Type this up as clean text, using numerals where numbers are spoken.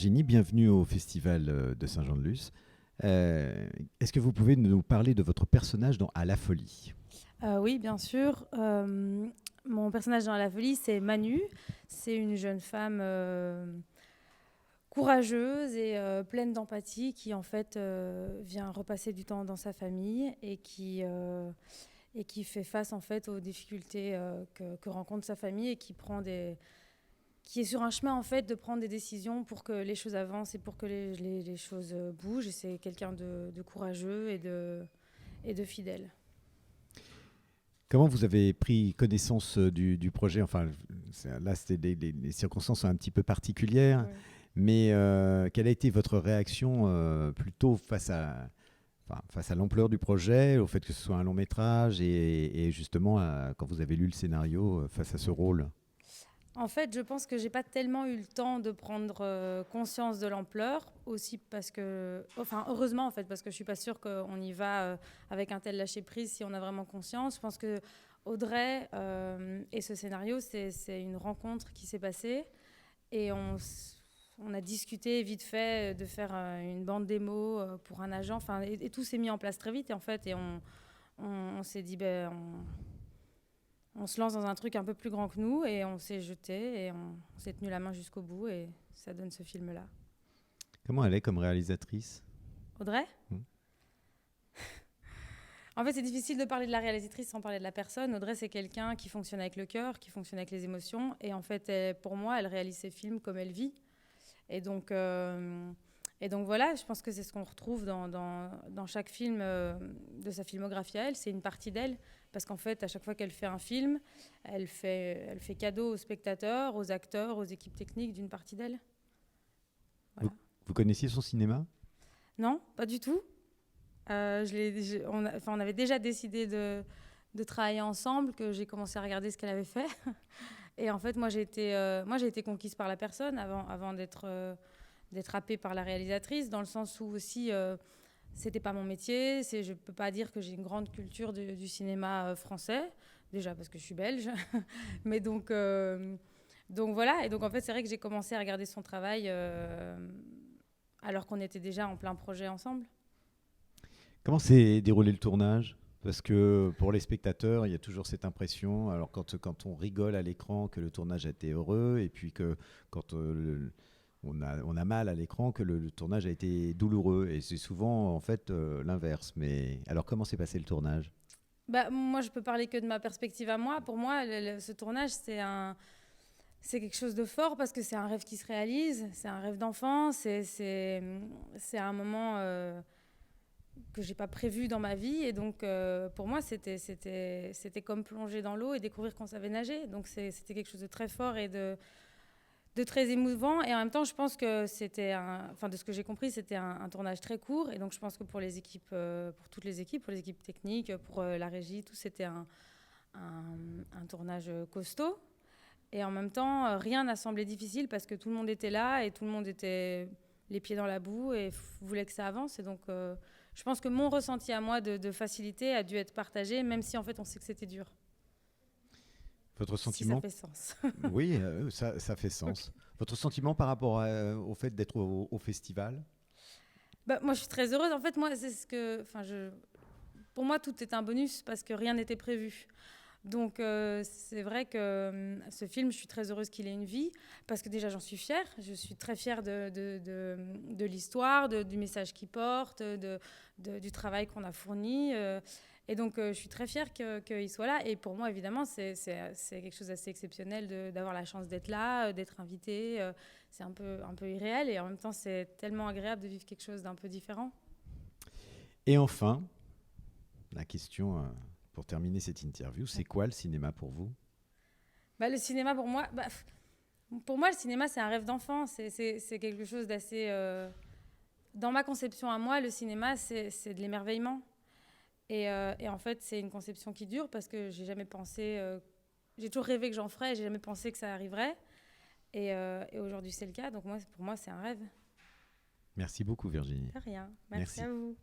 Virginie, bienvenue au Festival de Saint-Jean-de-Luz. Est-ce que vous pouvez nous parler de votre personnage dans À la folie ? Oui, bien sûr. Mon personnage dans La folie, c'est Manu. C'est une jeune femme courageuse et pleine d'empathie qui, en fait, vient repasser du temps dans sa famille et qui fait face, en fait, aux difficultés que rencontre sa famille et qui est sur un chemin, en fait, de prendre des décisions pour que les choses avancent et pour que les choses bougent. Et c'est quelqu'un de courageux et de fidèle. Comment vous avez pris connaissance du projet ? Enfin, là, c'était les circonstances sont un petit peu particulières, Oui. mais quelle a été votre réaction plutôt face à l'ampleur du projet, au fait que ce soit un long métrage et justement, quand vous avez lu le scénario, face à ce rôle ? En fait, je pense que j'ai pas tellement eu le temps de prendre conscience de l'ampleur, aussi parce que, enfin, heureusement en fait, parce que je suis pas sûre qu'on y va avec un tel lâcher prise si on a vraiment conscience. Je pense que Audrey et ce scénario, c'est une rencontre qui s'est passée et on a discuté vite fait de faire une bande démo pour un agent. Enfin, et tout s'est mis en place très vite et en fait, et on s'est dit, on se lance dans un truc un peu plus grand que nous et on s'est jeté et on s'est tenu la main jusqu'au bout et ça donne ce film-là. Comment elle est comme réalisatrice ? Audrey ? En fait, c'est difficile de parler de la réalisatrice sans parler de la personne. Audrey, c'est quelqu'un qui fonctionne avec le cœur, qui fonctionne avec les émotions. Et en fait, pour moi, elle réalise ses films comme elle vit. Et donc voilà, je pense que c'est ce qu'on retrouve dans chaque film de sa filmographie à elle. C'est une partie d'elle. Parce qu'en fait, à chaque fois qu'elle fait un film, elle fait cadeau aux spectateurs, aux acteurs, aux équipes techniques d'une partie d'elle. Voilà. Vous connaissiez son cinéma ? Non, pas du tout. On avait déjà décidé de travailler ensemble, que j'ai commencé à regarder ce qu'elle avait fait. Et en fait, moi, j'ai été conquise par la personne avant d'être happée par la réalisatrice, dans le sens où aussi, c'était pas mon métier. Je peux pas dire que j'ai une grande culture du cinéma français, déjà parce que je suis belge. Mais donc voilà. Et donc, en fait, c'est vrai que j'ai commencé à regarder son travail alors qu'on était déjà en plein projet ensemble. Comment s'est déroulé le tournage ? Parce que pour les spectateurs, il y a toujours cette impression, alors quand on rigole à l'écran, que le tournage a été heureux, et puis que quand on a mal à l'écran, que le tournage a été douloureux. Et c'est souvent, en fait, l'inverse. Mais alors, comment s'est passé le tournage ? Moi, je peux parler que de ma perspective à moi. Pour moi, ce tournage, c'est quelque chose de fort parce que c'est un rêve qui se réalise, c'est un rêve d'enfant, c'est un moment que j'ai pas prévu dans ma vie et donc pour moi c'était comme plonger dans l'eau et découvrir qu'on savait nager. Donc c'était quelque chose de très fort et de très émouvant et en même temps je pense que de ce que j'ai compris c'était un tournage très court et donc je pense que pour les équipes, pour toutes les équipes, pour les équipes techniques, pour la régie, tout c'était un tournage costaud. Et en même temps, rien n'a semblé difficile parce que tout le monde était là et tout le monde était les pieds dans la boue et voulait que ça avance. Et donc, je pense que mon ressenti à moi de facilité a dû être partagé, même si en fait on sait que c'était dur. Votre Si ça sentiment ? fait sens. Oui, ça fait sens. Okay. Votre sentiment par rapport au fait d'être au festival ? Moi, je suis très heureuse. En fait, moi, c'est ce que... Pour moi, tout est un bonus parce que rien n'était prévu. Donc, c'est vrai que ce film, je suis très heureuse qu'il ait une vie parce que déjà, j'en suis fière. Je suis très fière de l'histoire, du message qu'il porte, du travail qu'on a fourni. Et donc, je suis très fière qu'il soit là. Et pour moi, évidemment, c'est quelque chose d'assez exceptionnel d'avoir la chance d'être là, d'être invitée. C'est un peu irréel et en même temps, c'est tellement agréable de vivre quelque chose d'un peu différent. Et enfin, la question... pour terminer cette interview, c'est quoi le cinéma pour vous ? Le cinéma, pour moi, le cinéma, c'est un rêve d'enfant. C'est quelque chose d'assez... Dans ma conception à moi, le cinéma, c'est de l'émerveillement. Et en fait, c'est une conception qui dure parce que j'ai jamais pensé... j'ai toujours rêvé que j'en ferais, j'ai jamais pensé que ça arriverait. Et aujourd'hui, c'est le cas. Donc pour moi, c'est un rêve. Merci beaucoup, Virginie. De rien. Merci à vous.